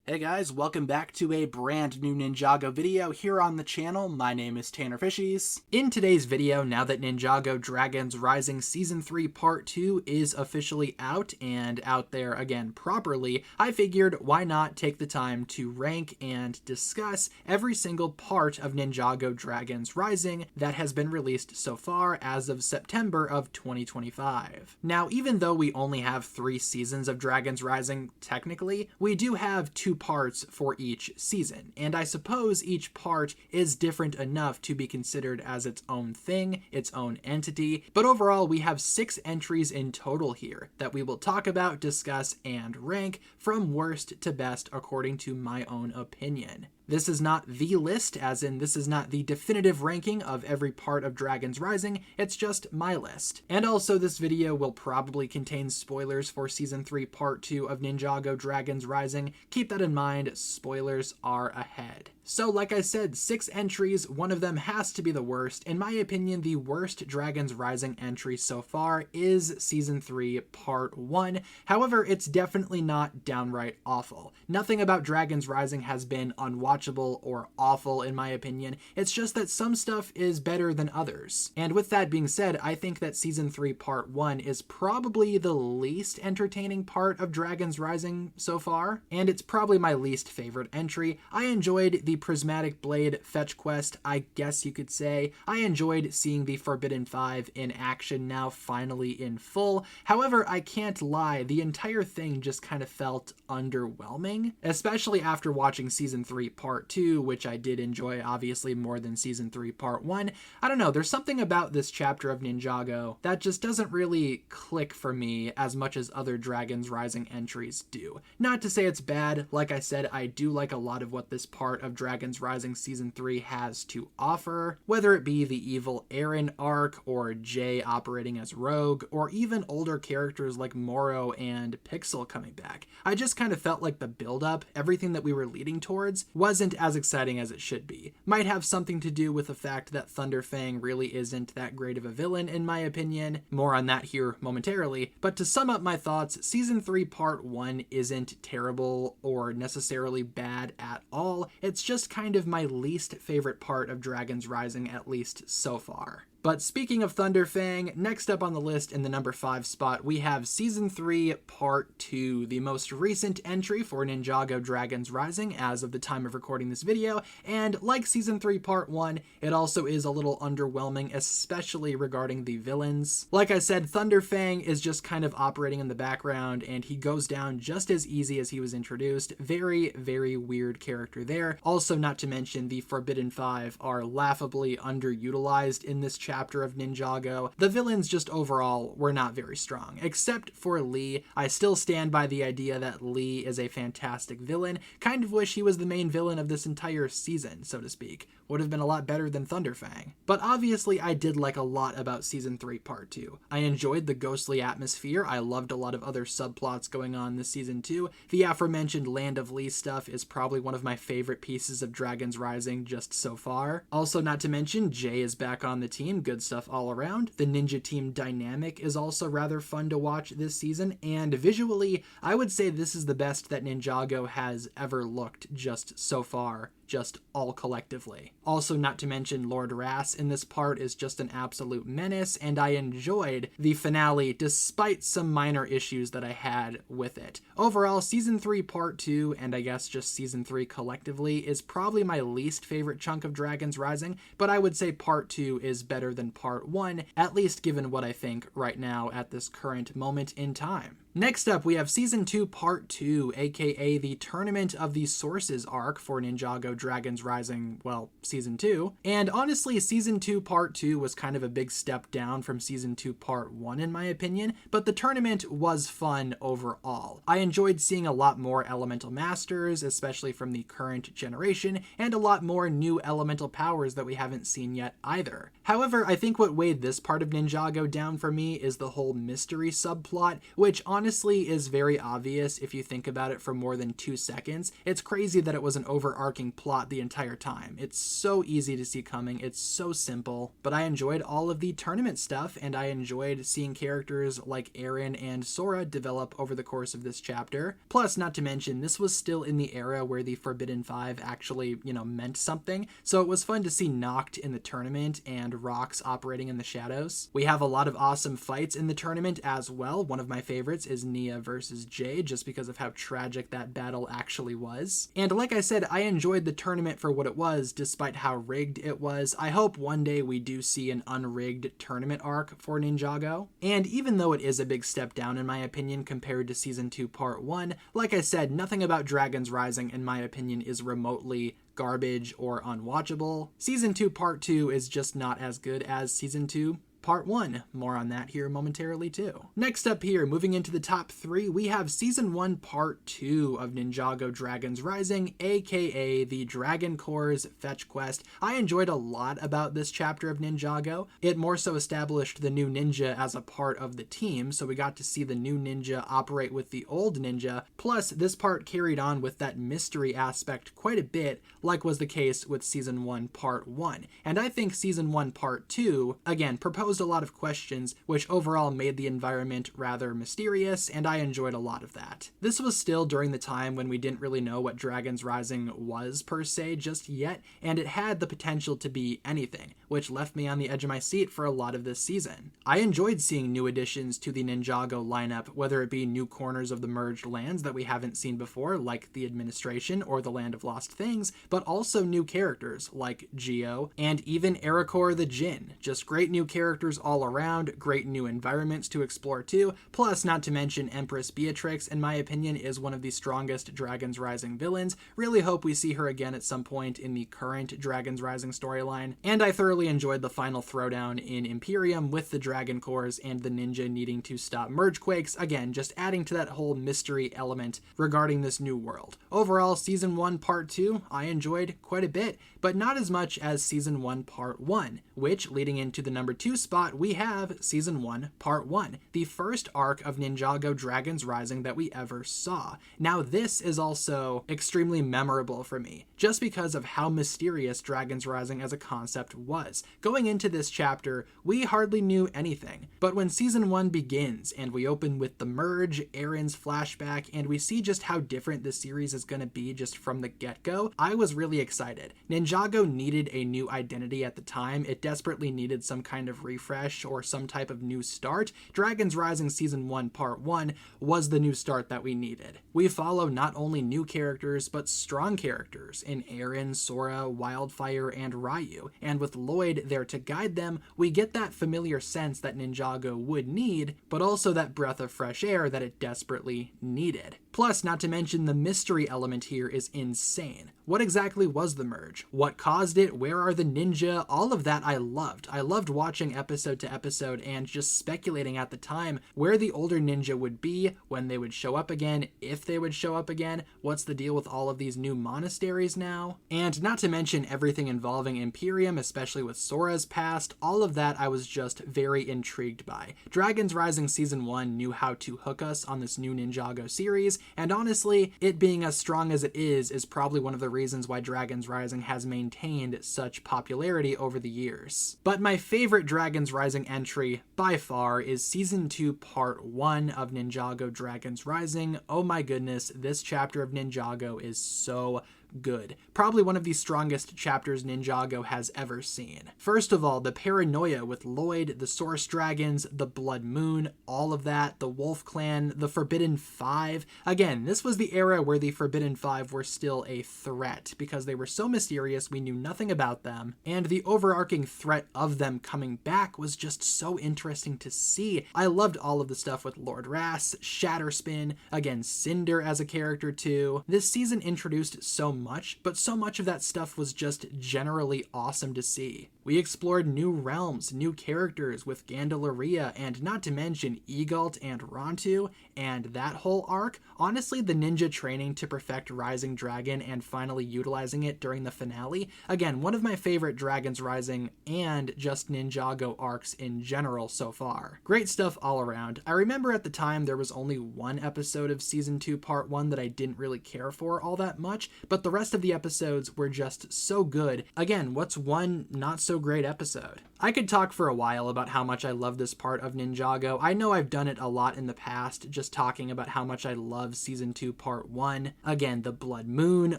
Hey guys, welcome back to a brand new Ninjago video here on the channel. My name is TannerFishies. In today's video, now that Ninjago Dragons Rising Season 3 Part 2 is officially out and out there again properly, I figured why not take the time to rank and discuss every single part of Ninjago Dragons Rising that has been released so far as of September of 2025. Now, even though we only have 3 seasons of Dragons Rising, technically, we do have 2 parts for each season, and I suppose each part is different enough to be considered as its own thing, its own entity, but overall we have 6 entries in total here that we will talk about, discuss, and rank from worst to best according to my own opinion. This is not the list, as in this is not the definitive ranking of every part of Dragons Rising, it's just my list. And also this video will probably contain spoilers for Season 3 Part 2 of Ninjago Dragons Rising. Keep that in mind, spoilers are ahead. So like I said, 6 entries, one of them has to be the worst. In my opinion, the worst Dragons Rising entry so far is Season 3 Part 1. However, it's definitely not downright awful. Nothing about Dragons Rising has been unwatchable or awful in my opinion. It's just that some stuff is better than others. And with that being said, I think that Season 3 Part 1 is probably the least entertaining part of Dragons Rising so far, and it's probably my least favorite entry. I enjoyed the Prismatic Blade fetch quest, I guess you could say. I enjoyed seeing the Forbidden 5 in action now, finally in full. However, I can't lie, the entire thing just kind of felt underwhelming, especially after watching Season 3 Part 2, which I did enjoy obviously more than Season 3 Part 1. I don't know, there's something about this chapter of Ninjago that just doesn't really click for me as much as other Dragons Rising entries do. Not to say it's bad, like I said, I do like a lot of what this part of Dragons Rising Season 3 has to offer, whether it be the evil Eren arc, or Jay operating as Rogue, or even older characters like Moro and Pixel coming back. I just kind of felt like the build-up, everything that we were leading towards, wasn't as exciting as it should be. Might have something to do with the fact that Thunderfang really isn't that great of a villain in my opinion. More on that here momentarily, but to sum up my thoughts, Season 3 Part 1 isn't terrible or necessarily bad at all. It's just kind of my least favorite part of Dragons Rising, at least so far. But speaking of Thunderfang, next up on the list in the number 5 spot, we have Season 3 Part 2, the most recent entry for Ninjago Dragons Rising as of the time of recording this video, and like Season 3 Part 1, it also is a little underwhelming, especially regarding the villains. Like I said, Thunderfang is just kind of operating in the background, and he goes down just as easy as he was introduced. Very, very weird character there. Also, not to mention, the Forbidden 5 are laughably underutilized in this chapter of Ninjago. The villains just overall were not very strong, except for Lee. I still stand by the idea that Lee is a fantastic villain. Kind of wish he was the main villain of this entire season, so to speak. Would have been a lot better than Thunderfang. But obviously I did like a lot about Season 3 Part 2. I enjoyed the ghostly atmosphere. I loved a lot of other subplots going on this season too. The aforementioned Land of Lee stuff is probably one of my favorite pieces of Dragons Rising just so far. Also, not to mention, Jay is back on the team. Good stuff all around. The ninja team dynamic is also rather fun to watch this season, and visually, I would say this is the best that Ninjago has ever looked just so far, just all collectively. Also, not to mention, Lord Ras in this part is just an absolute menace, and I enjoyed the finale despite some minor issues that I had with it. Overall, Season 3 Part 2, and I guess just Season 3 collectively, is probably my least favorite chunk of Dragons Rising, but I would say Part 2 is better than Part 1, at least given what I think right now at this current moment in time. Next up, we have Season 2 Part 2, aka the Tournament of the Sources arc for Ninjago Dragons Rising, well, Season 2. And honestly, Season 2 Part 2 was kind of a big step down from Season 2 Part 1 in my opinion, but the tournament was fun overall. I enjoyed seeing a lot more Elemental Masters, especially from the current generation, and a lot more new elemental powers that we haven't seen yet either. However, However, I think what weighed this part of Ninjago down for me is the whole mystery subplot, which honestly is very obvious if you think about it for more than 2 seconds. It's crazy that it was an overarching plot the entire time. It's so easy to see coming, it's so simple, but I enjoyed all of the tournament stuff, and I enjoyed seeing characters like Eren and Sora develop over the course of this chapter. Plus, not to mention, this was still in the era where the Forbidden Five actually, meant something, so it was fun to see Noct in the tournament and Rox operating in the shadows. We have a lot of awesome fights in the tournament as well. One of my favorites is Nia versus Jade, just because of how tragic that battle actually was. And like I said, I enjoyed the tournament for what it was, despite how rigged it was. I hope one day we do see an unrigged tournament arc for Ninjago. And even though it is a big step down in my opinion compared to Season 2 Part 1, like I said, nothing about Dragons Rising in my opinion is remotely garbage or unwatchable. Season 2 Part 2 is just not as good as Season 2 Part 1. More on that here momentarily too. Next up here, moving into the top 3, we have Season 1 Part 2 of Ninjago Dragons Rising, aka the Dragon Core's Fetch Quest. I enjoyed a lot about this chapter of Ninjago. It more so established the new ninja as a part of the team, so we got to see the new ninja operate with the old ninja, plus this part carried on with that mystery aspect quite a bit, like was the case with Season 1 Part 1. And I think Season 1 Part 2, again, proposed a lot of questions, which overall made the environment rather mysterious, and I enjoyed a lot of that. This was still during the time when we didn't really know what Dragons Rising was per se just yet, and it had the potential to be anything, which left me on the edge of my seat for a lot of this season. I enjoyed seeing new additions to the Ninjago lineup, whether it be new corners of the merged lands that we haven't seen before, like the Administration or the Land of Lost Things, but also new characters like Geo and even Ericor the Jinn. Just great new characters all around, great new environments to explore too, plus not to mention Empress Beatrix, in my opinion, is one of the strongest Dragons Rising villains. Really hope we see her again at some point in the current Dragons Rising storyline, and I thoroughly enjoyed the final throwdown in Imperium with the Dragon Cores and the ninja needing to stop Mergequakes, again, just adding to that whole mystery element regarding this new world. Overall, Season 1 Part 2, I enjoyed quite a bit, but not as much as Season 1 Part 1, which, leading into the number 2 spot, we have Season 1 Part 1, the first arc of Ninjago Dragons Rising that we ever saw. Now this is also extremely memorable for me, just because of how mysterious Dragons Rising as a concept was. Going into this chapter, we hardly knew anything, but when Season 1 begins and we open with the merge, Eren's flashback, and we see just how different this series is going to be just from the get-go, I was really excited. Ninjago needed a new identity at the time. It desperately needed some kind of refresh or some type of new start. Dragons Rising Season 1 Part 1 was the new start that we needed. We follow not only new characters, but strong characters in Eren, Sora, Wildfire, and Ryu, and with Lloyd there to guide them, we get that familiar sense that Ninjago would need, but also that breath of fresh air that it desperately needed. Plus, not to mention, the mystery element here is insane. What exactly was the merge? What caused it? Where are the ninja? All of that I loved. I loved watching episode to episode and just speculating at the time where the older ninja would be, when they would show up again, if they would show up again, what's the deal with all of these new monasteries now? And not to mention everything involving Imperium, especially with Sora's past, all of that I was just very intrigued by. Dragons Rising Season 1 knew how to hook us on this new Ninjago series, and honestly, it being as strong as it is probably one of the reasons why Dragons Rising has maintained such popularity over the years. But my favorite Dragons Rising entry, by far, is Season 2 Part 1 of Ninjago Dragons Rising. Oh my goodness, this chapter of Ninjago is so good. Probably one of the strongest chapters Ninjago has ever seen. First of all, the paranoia with Lloyd, the Source Dragons, the Blood Moon, all of that, the Wolf Clan, the Forbidden Five. Again, this was the era where the Forbidden Five were still a threat, because they were so mysterious, we knew nothing about them, and the overarching threat of them coming back was just so interesting to see. I loved all of the stuff with Lord Ras, Shatterspin, again, Cinder as a character too. This season introduced so much, but so much of that stuff was just generally awesome to see. We explored new realms, new characters with Gandalaria, and not to mention Egalt and Rontu, and that whole arc. Honestly, the ninja training to perfect Rising Dragon and finally utilizing it during the finale, again, one of my favorite Dragons Rising and just Ninjago arcs in general so far. Great stuff all around. I remember at the time there was only one episode of Season 2 Part 1 that I didn't really care for all that much, but the rest of the episodes were just so good. Again, what's one not so great episode? I could talk for a while about how much I love this part of Ninjago. I know I've done it a lot in the past, just talking about how much I love Season 2 Part 1. Again, the Blood Moon,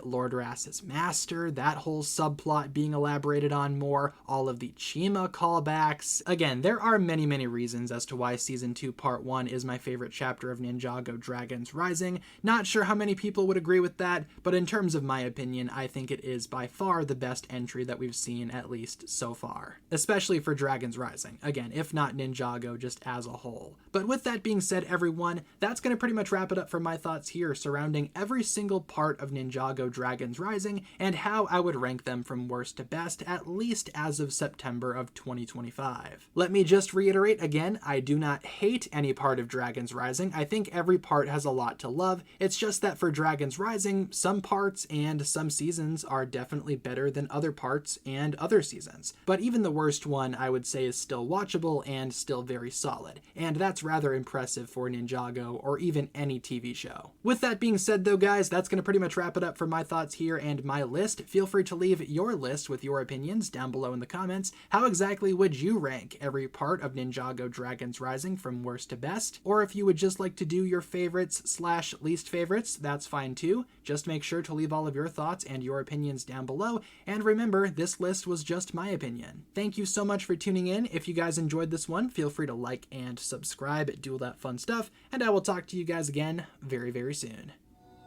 Lord Rass's Master, that whole subplot being elaborated on more, all of the Chima callbacks. Again, there are many reasons as to why Season 2 Part 1 is my favorite chapter of Ninjago Dragons Rising. Not sure how many people would agree with that, but in terms of my opinion, I think it is by far the best entry that we've seen, at least so far. Especially for Dragons Rising. Again, if not Ninjago just as a whole. But with that being said, everyone, that's going to pretty much wrap it up for my thoughts here surrounding every single part of Ninjago Dragons Rising and how I would rank them from worst to best, at least as of September of 2025. Let me just reiterate again, I do not hate any part of Dragons Rising. I think every part has a lot to love. It's just that for Dragons Rising, some parts and some seasons are definitely better than other parts and other seasons. But even the worst one I would say is still watchable and still very solid, and that's rather impressive for Ninjago or even any TV show. With that being said though guys, that's going to pretty much wrap it up for my thoughts here and my list. Feel free to leave your list with your opinions down below in the comments. How exactly would you rank every part of Ninjago Dragons Rising from worst to best? Or if you would just like to do your favorites / least favorites, that's fine too. Just make sure to leave all of your thoughts and your opinions down below, and remember, this list was just my opinion. Thank you so much for tuning in. If you guys enjoyed this one, feel free to like and subscribe, do all that fun stuff, and I will talk to you guys again very soon.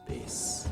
Peace.